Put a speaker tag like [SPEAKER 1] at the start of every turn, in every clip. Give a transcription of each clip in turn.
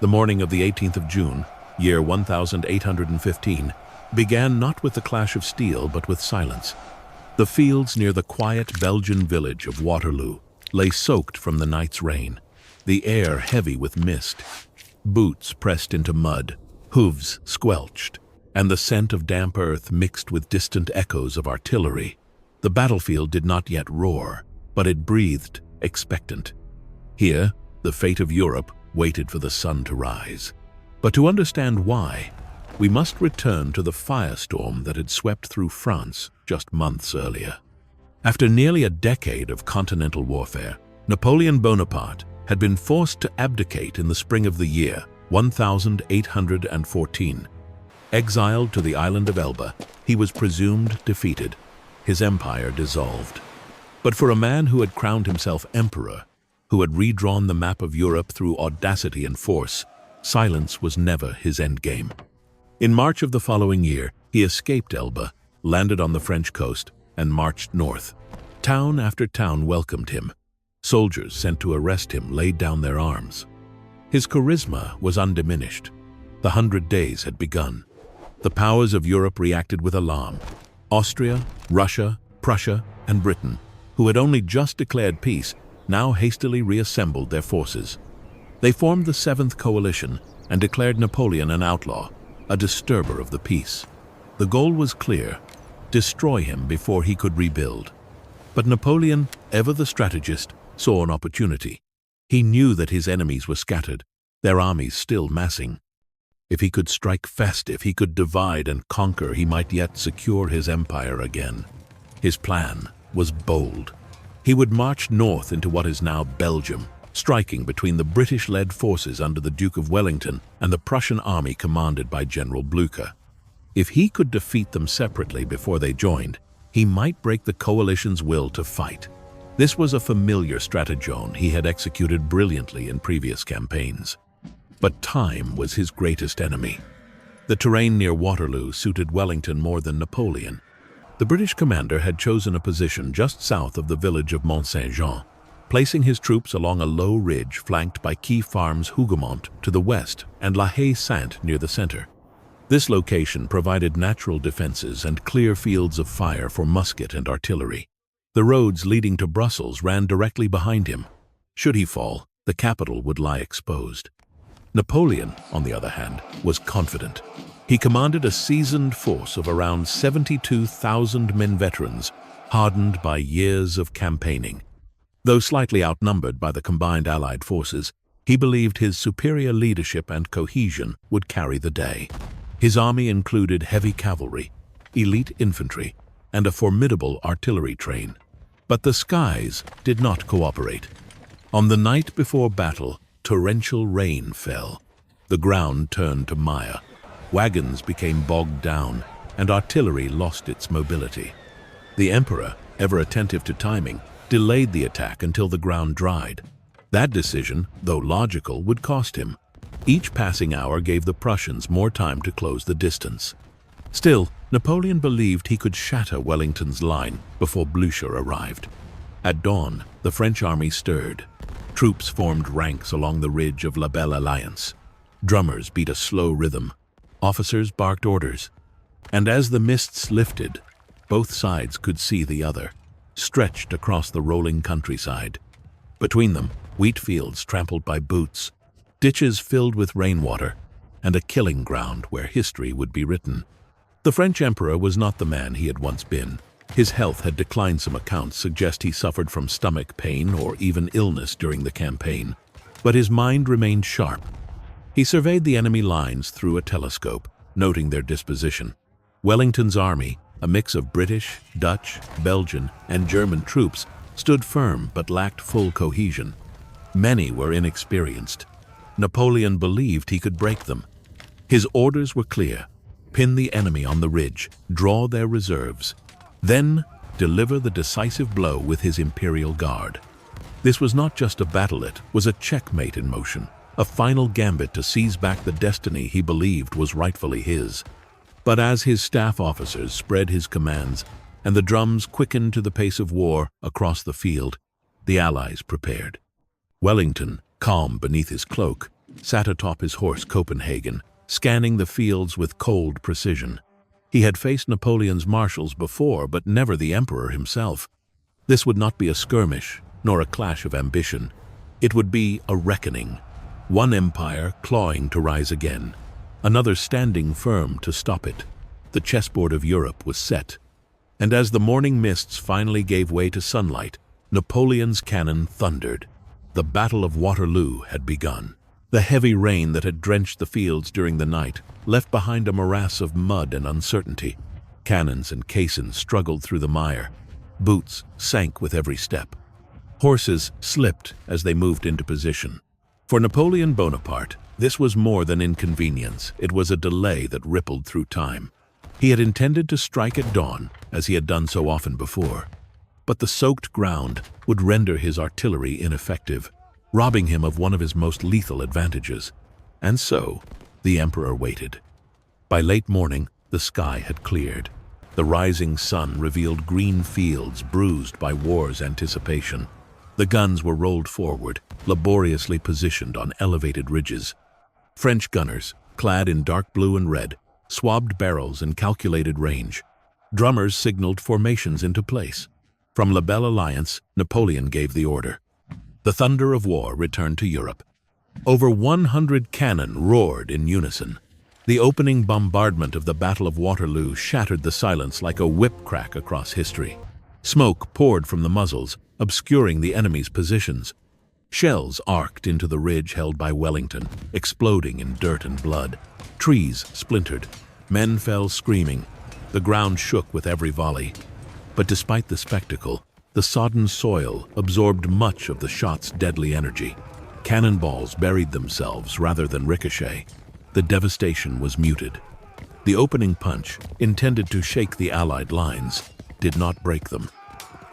[SPEAKER 1] The morning of the 18th of June, year 1815, began not with the clash of steel but with silence. The fields near the quiet Belgian village of Waterloo lay soaked from the night's rain, the air heavy with mist, boots pressed into mud, hooves squelched, and the scent of damp earth mixed with distant echoes of artillery. The battlefield did not yet roar, but it breathed expectant. Here, the fate of Europe waited for the sun to rise. But to understand why, we must return to the firestorm that had swept through France just months earlier. After nearly a decade of continental warfare, Napoleon Bonaparte had been forced to abdicate in the spring of the year 1814. Exiled to the island of Elba, he was presumed defeated, his empire dissolved. But for a man who had crowned himself emperor, who had redrawn the map of Europe through audacity and force, silence was never his endgame. In March of the following year, he escaped Elba, landed on the French coast, and marched north. Town after town welcomed him. Soldiers sent to arrest him laid down their arms. His charisma was undiminished. The 100 Days had begun. The powers of Europe reacted with alarm. Austria, Russia, Prussia, and Britain, who had only just declared peace, now hastily reassembled their forces. They formed the Seventh Coalition and declared Napoleon an outlaw, a disturber of the peace. The goal was clear: destroy him before he could rebuild. But Napoleon, ever the strategist, saw an opportunity. He knew that his enemies were scattered, their armies still massing. If he could strike fast, if he could divide and conquer, he might yet secure his empire again. His plan was bold. He would march north into what is now Belgium, striking between the British-led forces under the Duke of Wellington and the Prussian army commanded by General Blücher. If he could defeat them separately before they joined, he might break the coalition's will to fight. This was a familiar stratagem he had executed brilliantly in previous campaigns. But time was his greatest enemy. The terrain near Waterloo suited Wellington more than Napoleon. The British commander had chosen a position just south of the village of Mont-Saint-Jean, placing his troops along a low ridge flanked by key farms Hougoumont to the west and La Haye-Sainte near the center. This location provided natural defenses and clear fields of fire for musket and artillery. The roads leading to Brussels ran directly behind him. Should he fall, the capital would lie exposed. Napoleon, on the other hand, was confident. He commanded a seasoned force of around 72,000 men veterans, hardened by years of campaigning. Though slightly outnumbered by the combined Allied forces, he believed his superior leadership and cohesion would carry the day. His army included heavy cavalry, elite infantry, and a formidable artillery train. But the skies did not cooperate. On the night before battle, torrential rain fell. The ground turned to mire. Wagons became bogged down, and artillery lost its mobility. The emperor, ever attentive to timing, delayed the attack until the ground dried. That decision, though logical, would cost him. Each passing hour gave the Prussians more time to close the distance. Still, Napoleon believed he could shatter Wellington's line before Blücher arrived. At dawn, the French army stirred. Troops formed ranks along the ridge of La Belle Alliance. Drummers beat a slow rhythm. Officers barked orders. And as the mists lifted, both sides could see the other, stretched across the rolling countryside. Between them, wheat fields trampled by boots, ditches filled with rainwater, and a killing ground where history would be written. The French emperor was not the man he had once been. His health had declined. Some accounts suggest he suffered from stomach pain or even illness during the campaign. But his mind remained sharp. He surveyed the enemy lines through a telescope, noting their disposition. Wellington's army, a mix of British, Dutch, Belgian, and German troops, stood firm but lacked full cohesion. Many were inexperienced. Napoleon believed he could break them. His orders were clear: pin the enemy on the ridge, draw their reserves, then deliver the decisive blow with his Imperial Guard. This was not just a battle, it was a checkmate in motion, a final gambit to seize back the destiny he believed was rightfully his. But as his staff officers spread his commands and the drums quickened to the pace of war across the field, the Allies prepared. Wellington, calm beneath his cloak, sat atop his horse Copenhagen, scanning the fields with cold precision. He had faced Napoleon's marshals before, but never the emperor himself. This would not be a skirmish, nor a clash of ambition. It would be a reckoning. One empire clawing to rise again, another standing firm to stop it. The chessboard of Europe was set. And as the morning mists finally gave way to sunlight, Napoleon's cannon thundered. The Battle of Waterloo had begun. The heavy rain that had drenched the fields during the night left behind a morass of mud and uncertainty. Cannons and caissons struggled through the mire. Boots sank with every step. Horses slipped as they moved into position. For Napoleon Bonaparte, this was more than inconvenience. It was a delay that rippled through time. He had intended to strike at dawn, as he had done so often before. But the soaked ground would render his artillery ineffective, robbing him of one of his most lethal advantages. And so, the emperor waited. By late morning, the sky had cleared. The rising sun revealed green fields bruised by war's anticipation. The guns were rolled forward, laboriously positioned on elevated ridges. French gunners, clad in dark blue and red, swabbed barrels in calculated range. Drummers signaled formations into place. From La Belle Alliance, Napoleon gave the order. The thunder of war returned to Europe. Over 100 cannon roared in unison. The opening bombardment of the Battle of Waterloo shattered the silence like a whip crack across history. Smoke poured from the muzzles, obscuring the enemy's positions. Shells arced into the ridge held by Wellington, exploding in dirt and blood. Trees splintered. Men fell screaming. The ground shook with every volley. But despite the spectacle, the sodden soil absorbed much of the shot's deadly energy. Cannonballs buried themselves rather than ricochet. The devastation was muted. The opening punch, intended to shake the Allied lines, did not break them.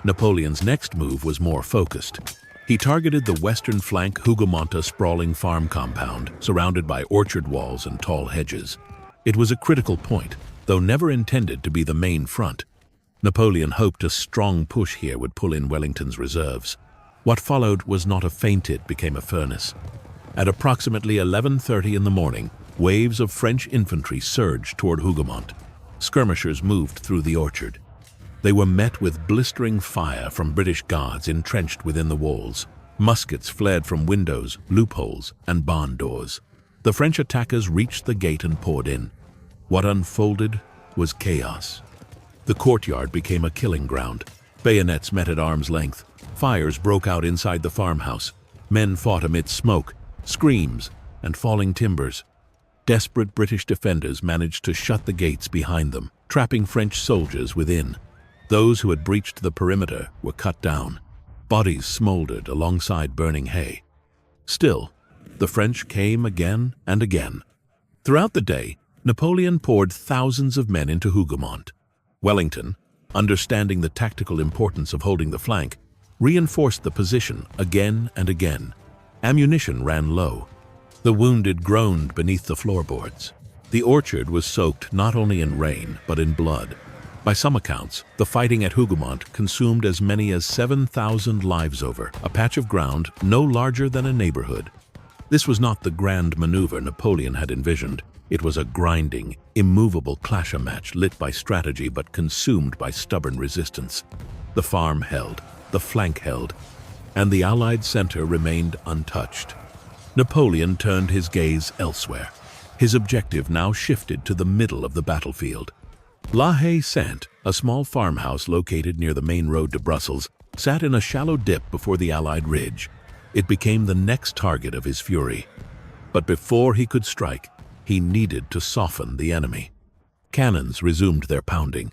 [SPEAKER 1] Napoleon's next move was more focused. He targeted the western flank Hougoumont sprawling farm compound, surrounded by orchard walls and tall hedges. It was a critical point, though never intended to be the main front. Napoleon hoped a strong push here would pull in Wellington's reserves. What followed was not a feint, it became a furnace. At approximately 11:30 in the morning, waves of French infantry surged toward Hougoumont. Skirmishers moved through the orchard. They were met with blistering fire from British guards entrenched within the walls. Muskets fled from windows, loopholes, and barn doors. The French attackers reached the gate and poured in. What unfolded was chaos. The courtyard became a killing ground. Bayonets met at arm's length. Fires broke out inside the farmhouse. Men fought amidst smoke, screams, and falling timbers. Desperate British defenders managed to shut the gates behind them, trapping French soldiers within. Those who had breached the perimeter were cut down. Bodies smoldered alongside burning hay. Still, the French came again and again. Throughout the day, Napoleon poured thousands of men into Hougoumont. Wellington, understanding the tactical importance of holding the flank, reinforced the position again and again. Ammunition ran low. The wounded groaned beneath the floorboards. The orchard was soaked not only in rain, but in blood. By some accounts, the fighting at Hougoumont consumed as many as 7,000 lives over, a patch of ground no larger than a neighborhood. This was not the grand maneuver Napoleon had envisioned. It was a grinding, immovable clash-a-match lit by strategy but consumed by stubborn resistance. The farm held, the flank held, and the Allied center remained untouched. Napoleon turned his gaze elsewhere. His objective now shifted to the middle of the battlefield. La Haye-Sainte, a small farmhouse located near the main road to Brussels, sat in a shallow dip before the Allied ridge. It became the next target of his fury. But before he could strike, he needed to soften the enemy. Cannons resumed their pounding.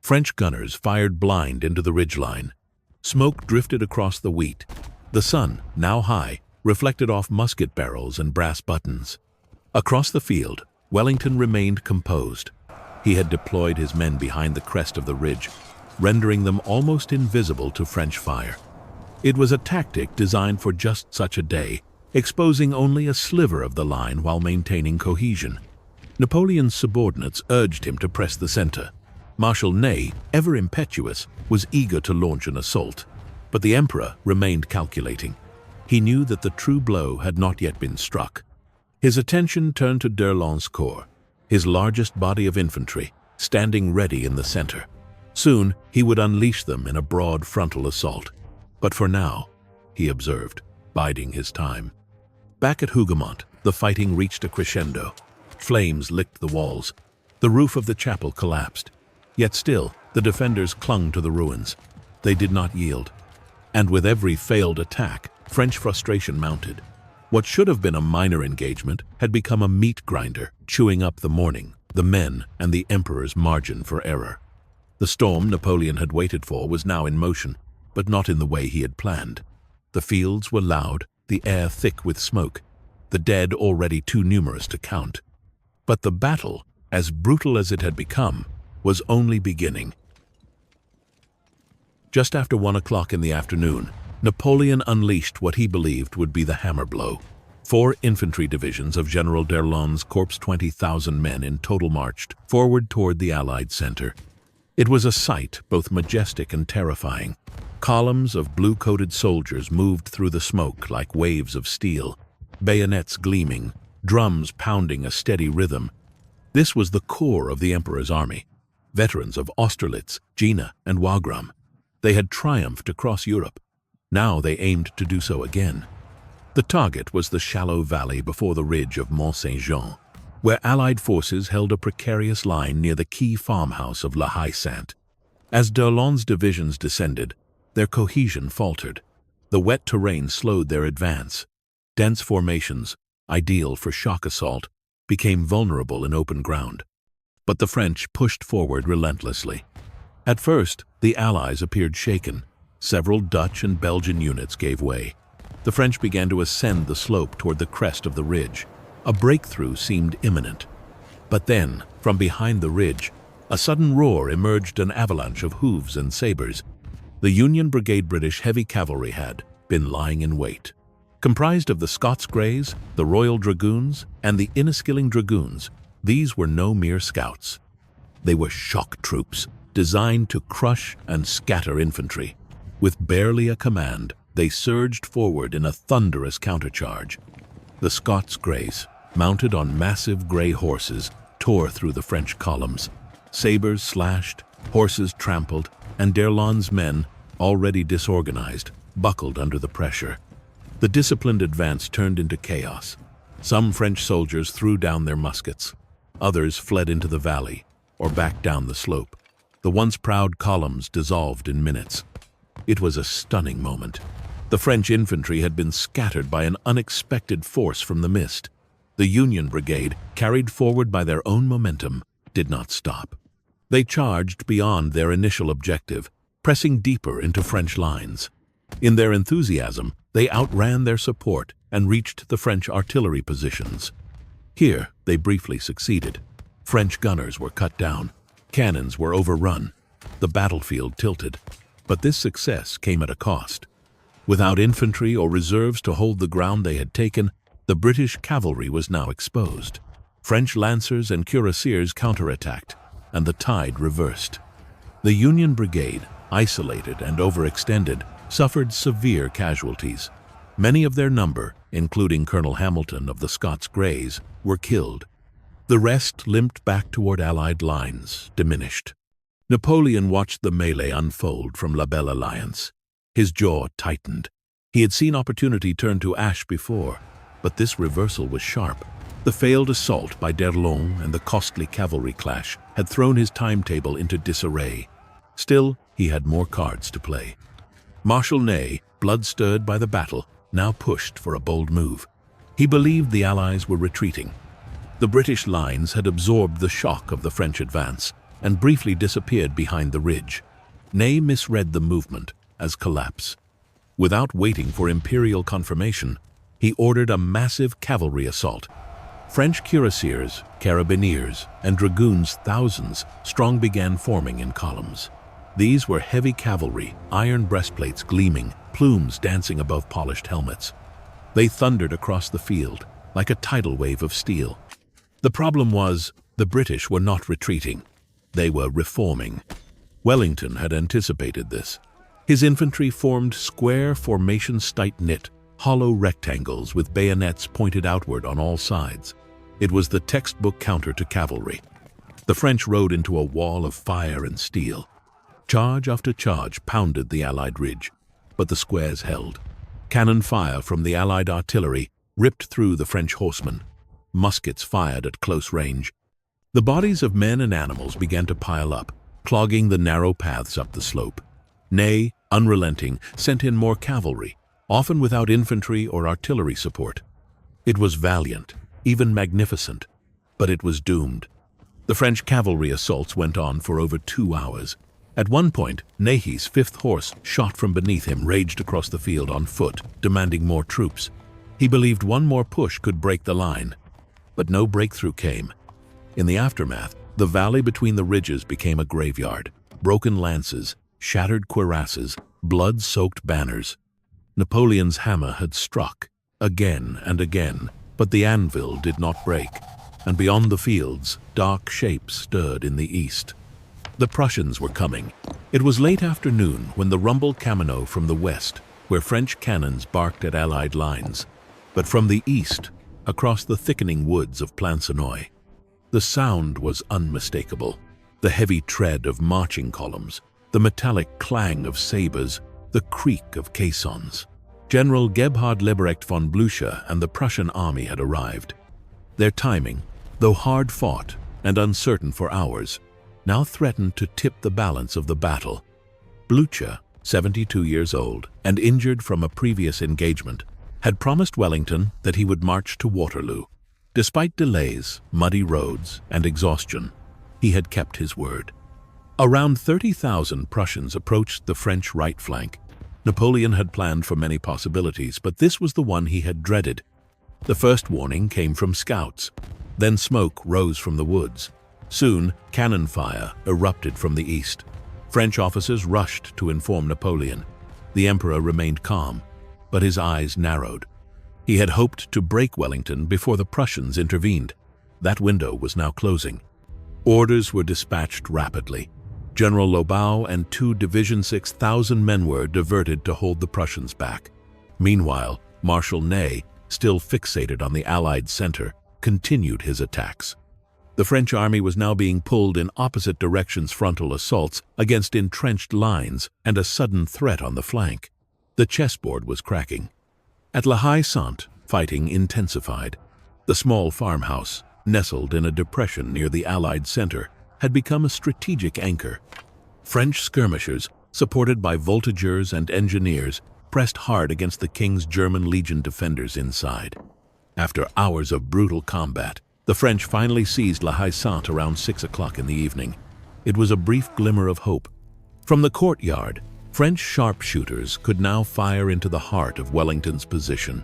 [SPEAKER 1] French gunners fired blind into the ridgeline. Smoke drifted across the wheat. The sun, now high, reflected off musket barrels and brass buttons. Across the field, Wellington remained composed. He had deployed his men behind the crest of the ridge, rendering them almost invisible to French fire. It was a tactic designed for just such a day, exposing only a sliver of the line while maintaining cohesion. Napoleon's subordinates urged him to press the center. Marshal Ney, ever impetuous, was eager to launch an assault. But the emperor remained calculating. He knew that the true blow had not yet been struck. His attention turned to d'Erlon's corps, his largest body of infantry, standing ready in the center. Soon, he would unleash them in a broad frontal assault. But for now, he observed, biding his time. Back at Hougoumont, the fighting reached a crescendo. Flames licked the walls. The roof of the chapel collapsed. Yet still, the defenders clung to the ruins. They did not yield. And with every failed attack, French frustration mounted. What should have been a minor engagement had become a meat grinder, chewing up the morning, the men, and the emperor's margin for error. The storm Napoleon had waited for was now in motion, but not in the way he had planned. The fields were loud, the air thick with smoke, the dead already too numerous to count. But the battle, as brutal as it had become, was only beginning. Just after 1 o'clock in the afternoon, Napoleon unleashed what he believed would be the hammer blow. 4 infantry divisions of General d'Erlon's corps, 20,000 men in total, marched forward toward the Allied center. It was a sight both majestic and terrifying. Columns of blue-coated soldiers moved through the smoke like waves of steel, bayonets gleaming, drums pounding a steady rhythm. This was the core of the emperor's army, veterans of Austerlitz, Jena, and Wagram. They had triumphed across Europe. Now they aimed to do so again. The target was the shallow valley before the ridge of Mont Saint-Jean, where Allied forces held a precarious line near the key farmhouse of La Haye-Sainte. As d'Erlon's divisions descended, their cohesion faltered. The wet terrain slowed their advance. Dense formations, ideal for shock assault, became vulnerable in open ground. But the French pushed forward relentlessly. At first, the Allies appeared shaken. Several Dutch and Belgian units gave way. The French began to ascend the slope toward the crest of the ridge. A breakthrough seemed imminent. But then, from behind the ridge, a sudden roar emerged, an avalanche of hooves and sabers. The Union Brigade British heavy cavalry had been lying in wait. Comprised of the Scots Greys, the Royal Dragoons, and the Inniskilling Dragoons, these were no mere scouts. They were shock troops, designed to crush and scatter infantry. With barely a command, they surged forward in a thunderous countercharge. The Scots Greys, mounted on massive gray horses, tore through the French columns. Sabers slashed, horses trampled, and d'Erlon's men, already disorganized, buckled under the pressure. The disciplined advance turned into chaos. Some French soldiers threw down their muskets. Others fled into the valley, or back down the slope. The once proud columns dissolved in minutes. It was a stunning moment. The French infantry had been scattered by an unexpected force from the mist. The Union Brigade, carried forward by their own momentum, did not stop. They charged beyond their initial objective, pressing deeper into French lines. In their enthusiasm, they outran their support and reached the French artillery positions. Here, they briefly succeeded. French gunners were cut down. Cannons were overrun. The battlefield tilted. But this success came at a cost. Without infantry or reserves to hold the ground they had taken, the British cavalry was now exposed. French lancers and cuirassiers counterattacked, and the tide reversed. The Union Brigade, isolated and overextended, suffered severe casualties. Many of their number, including Colonel Hamilton of the Scots Greys, were killed. The rest limped back toward Allied lines, diminished. Napoleon watched the melee unfold from La Belle Alliance. His jaw tightened. He had seen opportunity turn to ash before, but this reversal was sharp. The failed assault by d'Erlon and the costly cavalry clash had thrown his timetable into disarray. Still, he had more cards to play. Marshal Ney, blood-stirred by the battle, now pushed for a bold move. He believed the Allies were retreating. The British lines had absorbed the shock of the French advance and briefly disappeared behind the ridge. Ney misread the movement as collapse. Without waiting for Imperial confirmation, he ordered a massive cavalry assault. French cuirassiers, carabiniers, and dragoons, thousands strong, began forming in columns. These were heavy cavalry, iron breastplates gleaming, plumes dancing above polished helmets. They thundered across the field like a tidal wave of steel. The problem was, the British were not retreating. They were reforming. Wellington had anticipated this. His infantry formed square formations tight-knit, hollow rectangles with bayonets pointed outward on all sides. It was the textbook counter to cavalry. The French rode into a wall of fire and steel. Charge after charge pounded the Allied ridge, but the squares held. Cannon fire from the Allied artillery ripped through the French horsemen. Muskets fired at close range. The bodies of men and animals began to pile up, clogging the narrow paths up the slope. Ney, unrelenting, sent in more cavalry, often without infantry or artillery support. It was valiant, even magnificent, but it was doomed. The French cavalry assaults went on for over 2 hours. At one point, Ney's 5th horse, shot from beneath him, raged across the field on foot, demanding more troops. He believed one more push could break the line, but no breakthrough came. In the aftermath, the valley between the ridges became a graveyard. Broken lances, shattered cuirasses, blood-soaked banners. Napoleon's hammer had struck, again and again, but the anvil did not break, and beyond the fields, dark shapes stirred in the east. The Prussians were coming. It was late afternoon when the rumbled Camino from the west, where French cannons barked at Allied lines. But from the east, across the thickening woods of Plancenoit, the sound was unmistakable. The heavy tread of marching columns, the metallic clang of sabers, the creak of caissons. General Gebhard Leberecht von Blücher and the Prussian army had arrived. Their timing, though hard fought and uncertain for hours, now threatened to tip the balance of the battle. Blücher, 72 years old and injured from a previous engagement, had promised Wellington that he would march to Waterloo. Despite delays, muddy roads, and exhaustion, he had kept his word. Around 30,000 Prussians approached the French right flank. Napoleon had planned for many possibilities, but this was the one he had dreaded. The first warning came from scouts. Then smoke rose from the woods. Soon, cannon fire erupted from the east. French officers rushed to inform Napoleon. The emperor remained calm, but his eyes narrowed. He had hoped to break Wellington before the Prussians intervened. That window was now closing. Orders were dispatched rapidly. General Lobau and 2 Division 6,000 men were diverted to hold the Prussians back. Meanwhile, Marshal Ney, still fixated on the Allied center, continued his attacks. The French army was now being pulled in opposite directions, frontal assaults against entrenched lines and a sudden threat on the flank. The chessboard was cracking. At La Haye-Sainte, fighting intensified. The small farmhouse, nestled in a depression near the Allied center, had become a strategic anchor. French skirmishers, supported by voltigeurs and engineers, pressed hard against the King's German Legion defenders inside. After hours of brutal combat, the French finally seized La Haye-Sainte around 6 o'clock in the evening. It was a brief glimmer of hope. From the courtyard, French sharpshooters could now fire into the heart of Wellington's position.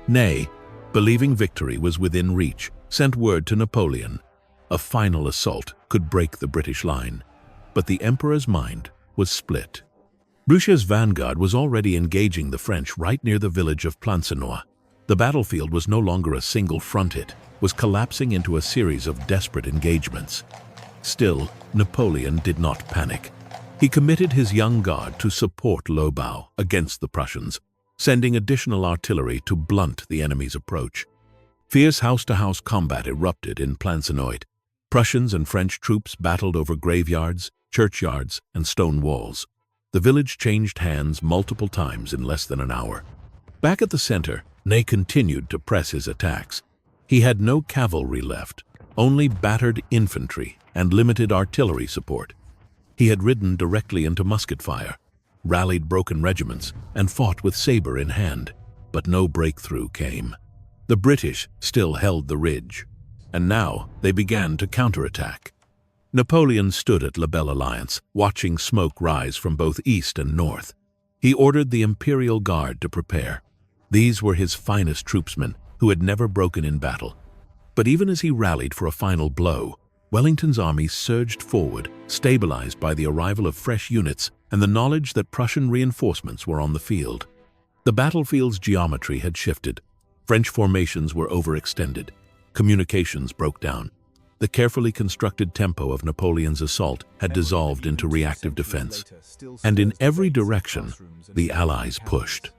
[SPEAKER 1] Ney, believing victory was within reach, sent word to Napoleon. A final assault could break the British line. But the emperor's mind was split. Blücher's vanguard was already engaging the French right near the village of Plancenoit. The battlefield was no longer a single front, it was collapsing into a series of desperate engagements. Still, Napoleon did not panic. He committed his young guard to support Lobau against the Prussians, sending additional artillery to blunt the enemy's approach. Fierce house-to-house combat erupted in Plancenoit. Prussians and French troops battled over graveyards, churchyards, and stone walls. The village changed hands multiple times in less than an hour. Back at the center, Ney continued to press his attacks. He had no cavalry left, only battered infantry and limited artillery support. He had ridden directly into musket fire, rallied broken regiments, and fought with saber in hand, but no breakthrough came. The British still held the ridge, and now they began to counterattack. Napoleon stood at La Belle Alliance, watching smoke rise from both east and north. He ordered the Imperial Guard to prepare. These were his finest troopsmen, who had never broken in battle. But even as he rallied for a final blow, Wellington's army surged forward, stabilized by the arrival of fresh units and the knowledge that Prussian reinforcements were on the field. The battlefield's geometry had shifted. French formations were overextended. Communications broke down. The carefully constructed tempo of Napoleon's assault had dissolved into reactive defense. And in every direction, the Allies pushed.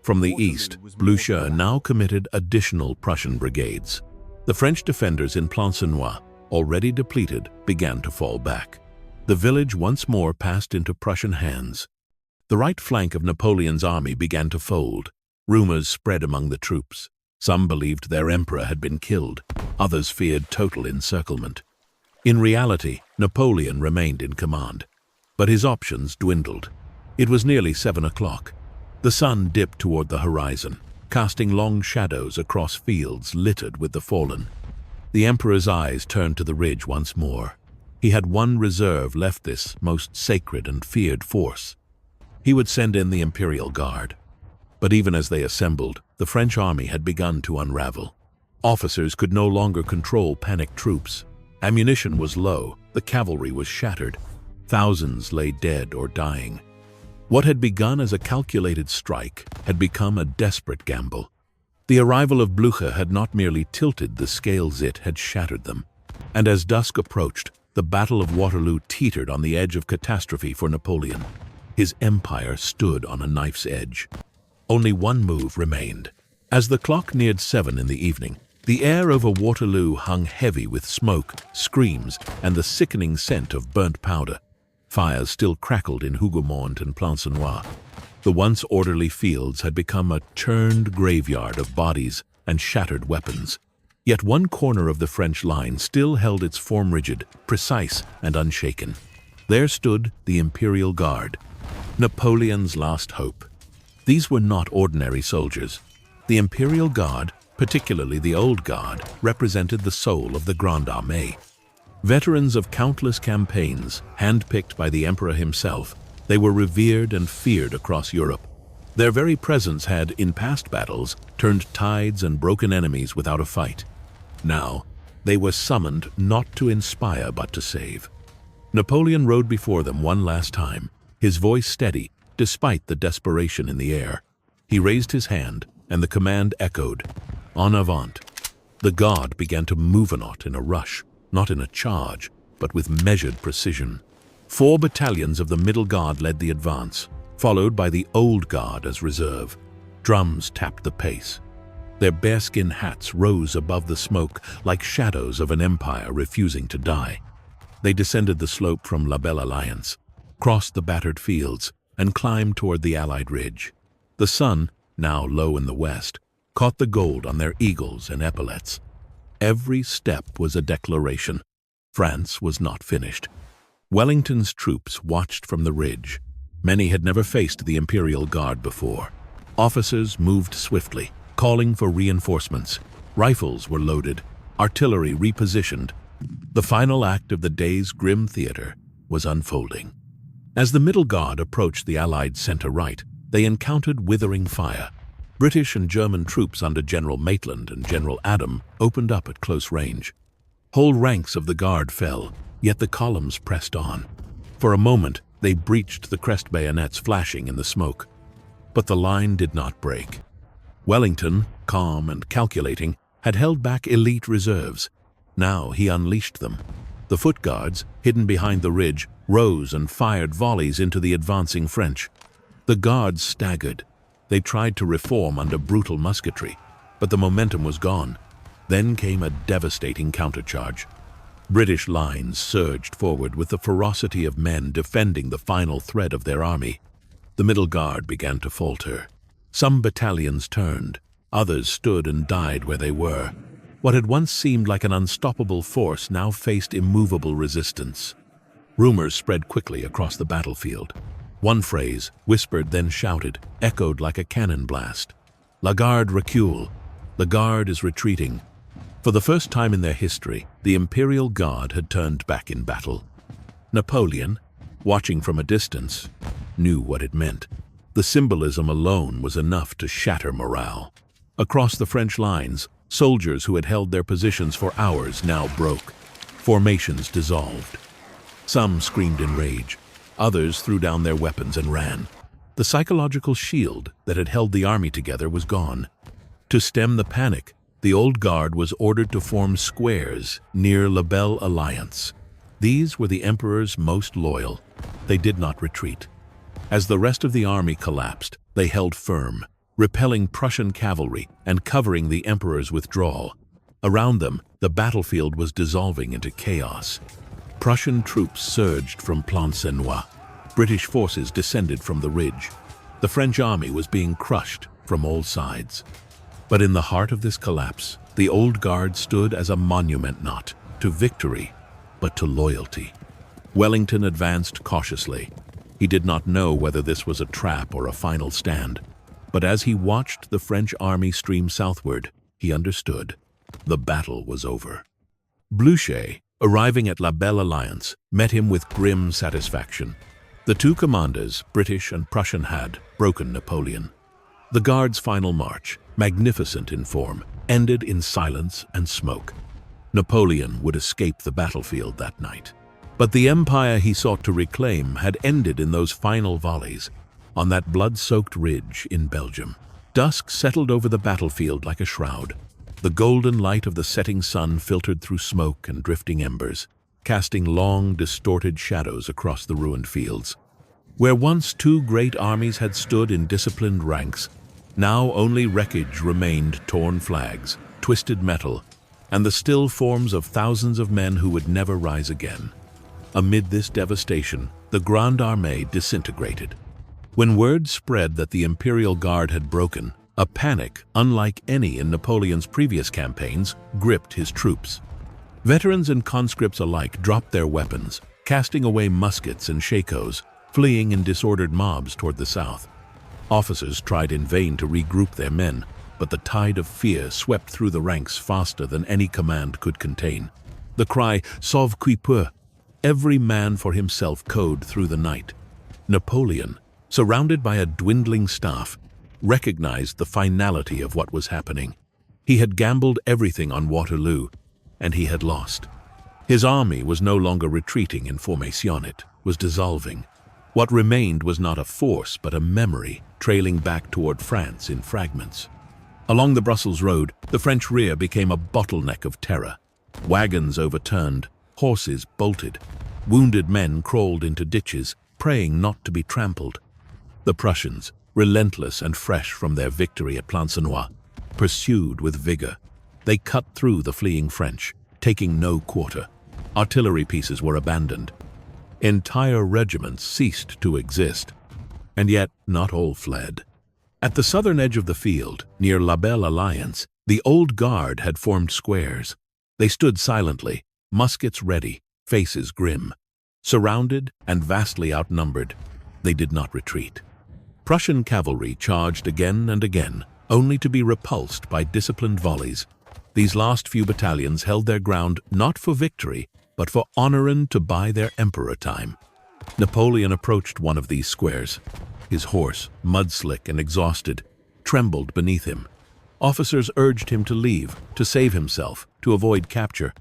[SPEAKER 1] From the east, Blücher now committed additional Prussian brigades. The French defenders in Plancenoit, already depleted, began to fall back. The village once more passed into Prussian hands. The right flank of Napoleon's army began to fold. Rumors spread among the troops. Some believed their emperor had been killed. Others feared total encirclement. In reality, Napoleon remained in command. But his options dwindled. It was nearly 7 o'clock. The sun dipped toward the horizon, casting long shadows across fields littered with the fallen. The emperor's eyes turned to the ridge once more. He had one reserve left, this most sacred and feared force. He would send in the Imperial Guard. But even as they assembled, the French army had begun to unravel. Officers could no longer control panicked troops. Ammunition was low, the cavalry was shattered. Thousands lay dead or dying. What had begun as a calculated strike had become a desperate gamble. The arrival of Blücher had not merely tilted the scales, it had shattered them. And as dusk approached, the Battle of Waterloo teetered on the edge of catastrophe for Napoleon. His empire stood on a knife's edge. Only one move remained. As the clock neared 7 in the evening, the air over Waterloo hung heavy with smoke, screams, and the sickening scent of burnt powder. Fires still crackled in Hougoumont and Plancenoit. The once orderly fields had become a churned graveyard of bodies and shattered weapons. Yet one corner of the French line still held its form rigid, precise, and unshaken. There stood the Imperial Guard, Napoleon's last hope. These were not ordinary soldiers. The Imperial Guard, particularly the Old Guard, represented the soul of the Grande Armée. Veterans of countless campaigns, handpicked by the emperor himself, they were revered and feared across Europe. Their very presence had, in past battles, turned tides and broken enemies without a fight. Now, they were summoned not to inspire but to save. Napoleon rode before them one last time, his voice steady, despite the desperation in the air. He raised his hand, and the command echoed, "En avant." The Guard began to move in a rush, not in a charge, but with measured precision. 4 battalions of the Middle Guard led the advance, followed by the Old Guard as reserve. Drums tapped the pace. Their bearskin hats rose above the smoke like shadows of an empire refusing to die. They descended the slope from La Belle Alliance, crossed the battered fields, and climbed toward the Allied ridge. The sun, now low in the west, caught the gold on their eagles and epaulets. Every step was a declaration. France was not finished. Wellington's troops watched from the ridge. Many had never faced the Imperial Guard before. Officers moved swiftly, calling for reinforcements. Rifles were loaded, artillery repositioned. The final act of the day's grim theater was unfolding. As the Middle Guard approached the Allied center-right, they encountered withering fire. British and German troops under General Maitland and General Adam opened up at close range. Whole ranks of the Guard fell, yet the columns pressed on. For a moment, they breached the crest bayonets flashing in the smoke. But the line did not break. Wellington, calm and calculating, had held back elite reserves. Now he unleashed them. The foot guards, hidden behind the ridge, rose and fired volleys into the advancing French. The Guards staggered. They tried to reform under brutal musketry, but the momentum was gone. Then came a devastating countercharge. British lines surged forward with the ferocity of men defending the final thread of their army. The Middle Guard began to falter. Some battalions turned, others stood and died where they were. What had once seemed like an unstoppable force now faced immovable resistance. Rumors spread quickly across the battlefield. One phrase, whispered then shouted, echoed like a cannon blast. "La Garde recule. The Guard is retreating." For the first time in their history, the Imperial Guard had turned back in battle. Napoleon, watching from a distance, knew what it meant. The symbolism alone was enough to shatter morale. Across the French lines, soldiers who had held their positions for hours now broke. Formations dissolved. Some screamed in rage. Others threw down their weapons and ran. The psychological shield that had held the army together was gone. To stem the panic, the Old Guard was ordered to form squares near La Belle Alliance. These were the Emperor's most loyal. They did not retreat. As the rest of the army collapsed, they held firm, repelling Prussian cavalry and covering the emperor's withdrawal. Around them, the battlefield was dissolving into chaos. Prussian troops surged from Plancenoit. British forces descended from the ridge. The French army was being crushed from all sides. But in the heart of this collapse, the Old Guard stood as a monument not to victory, but to loyalty. Wellington advanced cautiously. He did not know whether this was a trap or a final stand. But as he watched the French army stream southward, he understood. The battle was over. Blücher, arriving at La Belle Alliance, met him with grim satisfaction. The two commanders, British and Prussian, had broken Napoleon. The Guard's final march, magnificent in form, ended in silence and smoke. Napoleon would escape the battlefield that night. But the empire he sought to reclaim had ended in those final volleys, on that blood-soaked ridge in Belgium. Dusk settled over the battlefield like a shroud. The golden light of the setting sun filtered through smoke and drifting embers, casting long, distorted shadows across the ruined fields. Where once two great armies had stood in disciplined ranks, now only wreckage remained: torn flags, twisted metal, and the still forms of thousands of men who would never rise again. Amid this devastation, the Grande Armée disintegrated. When word spread that the Imperial Guard had broken, a panic, unlike any in Napoleon's previous campaigns, gripped his troops. Veterans and conscripts alike dropped their weapons, casting away muskets and shakos, fleeing in disordered mobs toward the south. Officers tried in vain to regroup their men, but the tide of fear swept through the ranks faster than any command could contain. The cry, "Sauve qui peut," every man for himself, echoed through the night. Napoleon, surrounded by a dwindling staff, recognized the finality of what was happening. He had gambled everything on Waterloo, and he had lost. His army was no longer retreating in formation, it was dissolving. What remained was not a force, but a memory, trailing back toward France in fragments. Along the Brussels road, the French rear became a bottleneck of terror. Wagons overturned, horses bolted. Wounded men crawled into ditches, praying not to be trampled. The Prussians, relentless and fresh from their victory at Plancenoit, pursued with vigor. They cut through the fleeing French, taking no quarter. Artillery pieces were abandoned. Entire regiments ceased to exist. And yet, not all fled. At the southern edge of the field, near La Belle Alliance, the Old Guard had formed squares. They stood silently, muskets ready, faces grim. Surrounded and vastly outnumbered, they did not retreat. Prussian cavalry charged again and again, only to be repulsed by disciplined volleys. These last few battalions held their ground not for victory, but for honoring to buy their emperor time. Napoleon approached one of these squares. His horse, mud-slick and exhausted, trembled beneath him. Officers urged him to leave, to save himself, to avoid capture.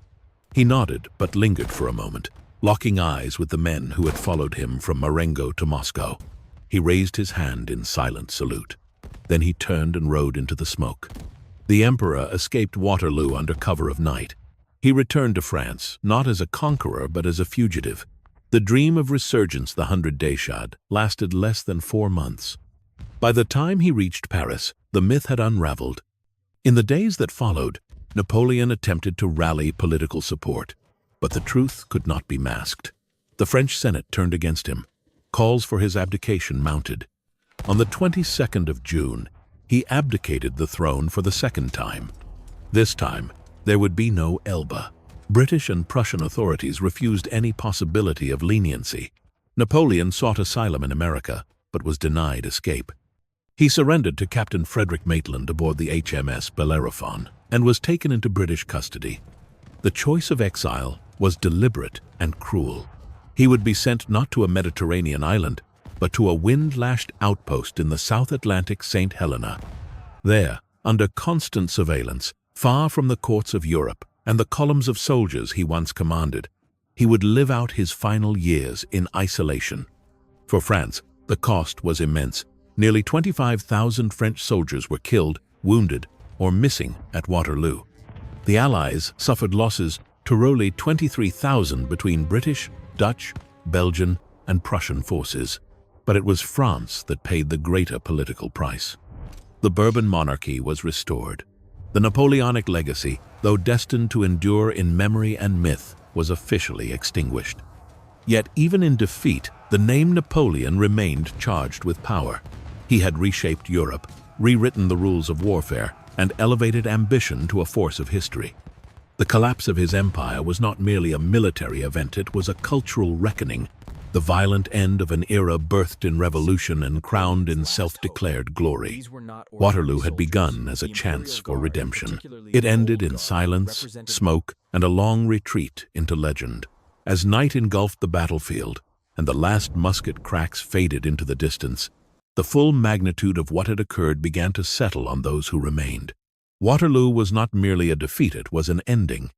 [SPEAKER 1] He nodded, but lingered for a moment, locking eyes with the men who had followed him from Marengo to Moscow. He raised his hand in silent salute. Then he turned and rode into the smoke. The emperor escaped Waterloo under cover of night. He returned to France, not as a conqueror but as a fugitive. The dream of resurgence the 100-day shad lasted less than 4 months. By the time he reached Paris, the myth had unraveled. In the days that followed, Napoleon attempted to rally political support, but the truth could not be masked. The French Senate turned against him. Calls for his abdication mounted. On the 22nd of June, he abdicated the throne for the second time. This time, there would be no Elba. British and Prussian authorities refused any possibility of leniency. Napoleon sought asylum in America, but was denied escape. He surrendered to Captain Frederick Maitland aboard the HMS Bellerophon and was taken into British custody. The choice of exile was deliberate and cruel. He would be sent not to a Mediterranean island, but to a wind-lashed outpost in the South Atlantic St. Helena. There, under constant surveillance, far from the courts of Europe and the columns of soldiers he once commanded, he would live out his final years in isolation. For France, the cost was immense. Nearly 25,000 French soldiers were killed, wounded, or missing at Waterloo. The Allies suffered losses to roughly 23,000 between British, Dutch, Belgian, and Prussian forces. But it was France that paid the greater political price. The Bourbon monarchy was restored. The Napoleonic legacy, though destined to endure in memory and myth, was officially extinguished. Yet even in defeat, the name Napoleon remained charged with power. He had reshaped Europe, rewritten the rules of warfare, and elevated ambition to a force of history. The collapse of his empire was not merely a military event, it was a cultural reckoning, the violent end of an era birthed in revolution and crowned in self-declared glory. Waterloo had begun as a chance for redemption. It ended in silence, smoke, and a long retreat into legend. As night engulfed the battlefield and the last musket cracks faded into the distance, the full magnitude of what had occurred began to settle on those who remained. Waterloo was not merely a defeat, it was an ending.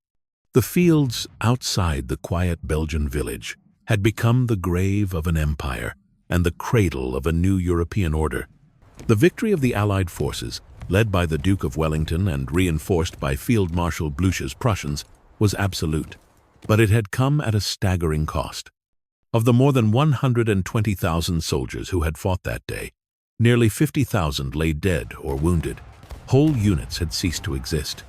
[SPEAKER 1] The fields outside the quiet Belgian village had become the grave of an empire and the cradle of a new European order. The victory of the Allied forces, led by the Duke of Wellington and reinforced by Field Marshal Blücher's Prussians, was absolute, but it had come at a staggering cost. Of the more than 120,000 soldiers who had fought that day, nearly 50,000 lay dead or wounded. Whole units had ceased to exist.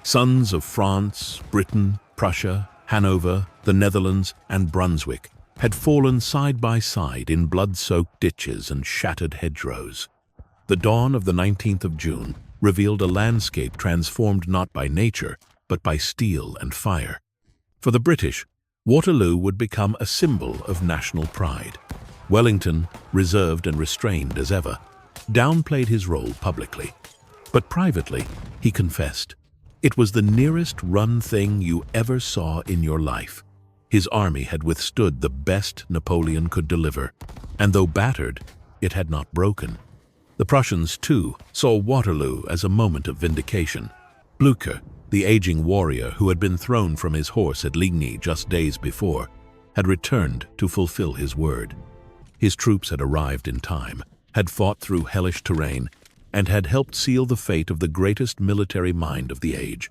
[SPEAKER 1] Sons of France, Britain, Prussia, Hanover, the Netherlands, and Brunswick had fallen side by side in blood-soaked ditches and shattered hedgerows. The dawn of the 19th of June revealed a landscape transformed not by nature, but by steel and fire. For the British, Waterloo would become a symbol of national pride. Wellington, reserved and restrained as ever, downplayed his role publicly. But privately, he confessed, it was the nearest run thing you ever saw in your life. His army had withstood the best Napoleon could deliver, and though battered, it had not broken. The Prussians, too, saw Waterloo as a moment of vindication. Blücher, the aging warrior who had been thrown from his horse at Ligny just days before, had returned to fulfill his word. His troops had arrived in time, had fought through hellish terrain, and had helped seal the fate of the greatest military mind of the age.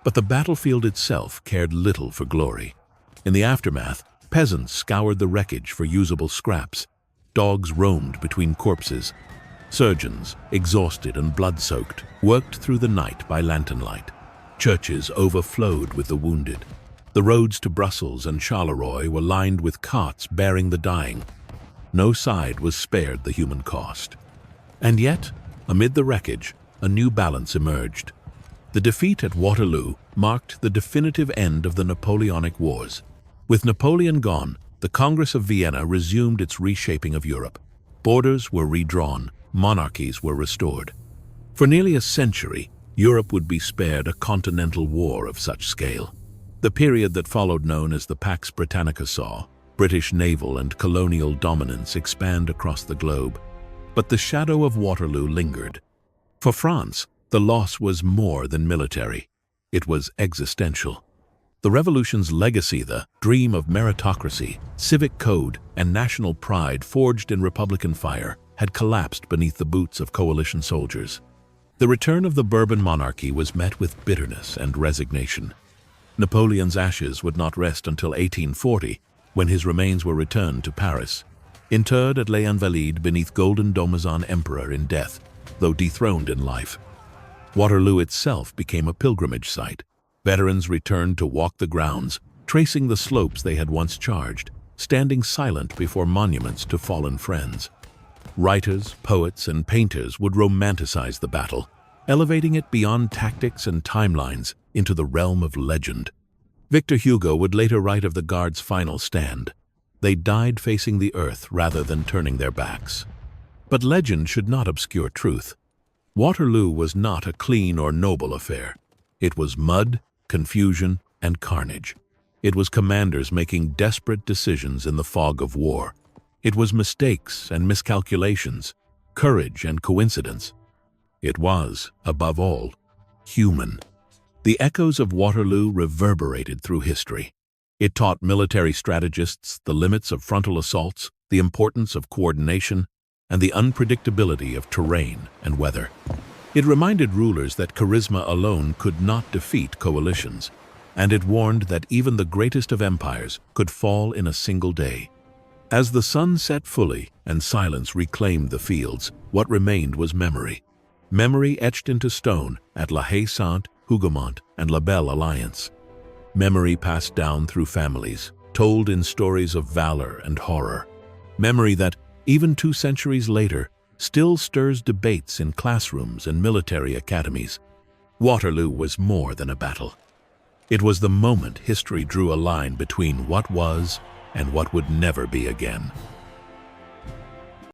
[SPEAKER 1] But the battlefield itself cared little for glory. In the aftermath, peasants scoured the wreckage for usable scraps. Dogs roamed between corpses. Surgeons, exhausted and blood-soaked, worked through the night by lantern light. Churches overflowed with the wounded. The roads to Brussels and Charleroi were lined with carts bearing the dying. No side was spared the human cost. And yet, amid the wreckage, a new balance emerged. The defeat at Waterloo marked the definitive end of the Napoleonic Wars. With Napoleon gone, the Congress of Vienna resumed its reshaping of Europe. Borders were redrawn, monarchies were restored. For nearly a century, Europe would be spared a continental war of such scale. The period that followed, known as the Pax Britannica, saw British naval and colonial dominance expand across the globe. But the shadow of Waterloo lingered. For France, the loss was more than military. It was existential. The revolution's legacy, the dream of meritocracy, civic code, and national pride forged in Republican fire, had collapsed beneath the boots of coalition soldiers. The return of the Bourbon monarchy was met with bitterness and resignation. Napoleon's ashes would not rest until 1840, when his remains were returned to Paris, interred at Les Invalides beneath golden Domazon emperor in death, though dethroned in life. Waterloo itself became a pilgrimage site. Veterans returned to walk the grounds, tracing the slopes they had once charged, standing silent before monuments to fallen friends. Writers, poets, and painters would romanticize the battle, elevating it beyond tactics and timelines into the realm of legend. Victor Hugo would later write of the Guard's final stand, "They died facing the earth rather than turning their backs." But legend should not obscure truth. Waterloo was not a clean or noble affair. It was mud, confusion, and carnage. It was commanders making desperate decisions in the fog of war. It was mistakes and miscalculations, courage and coincidence. It was, above all, human. The echoes of Waterloo reverberated through history. It taught military strategists the limits of frontal assaults, the importance of coordination, and the unpredictability of terrain and weather. It reminded rulers that charisma alone could not defeat coalitions, and it warned that even the greatest of empires could fall in a single day. As the sun set fully and silence reclaimed the fields, what remained was memory. Memory etched into stone at La Haye-Saint, Hougoumont, and La Belle Alliance. Memory passed down through families, told in stories of valor and horror. Memory that, even 2 centuries later, still stirs debates in classrooms and military academies. Waterloo was more than a battle. It was the moment history drew a line between what was and what would never be again.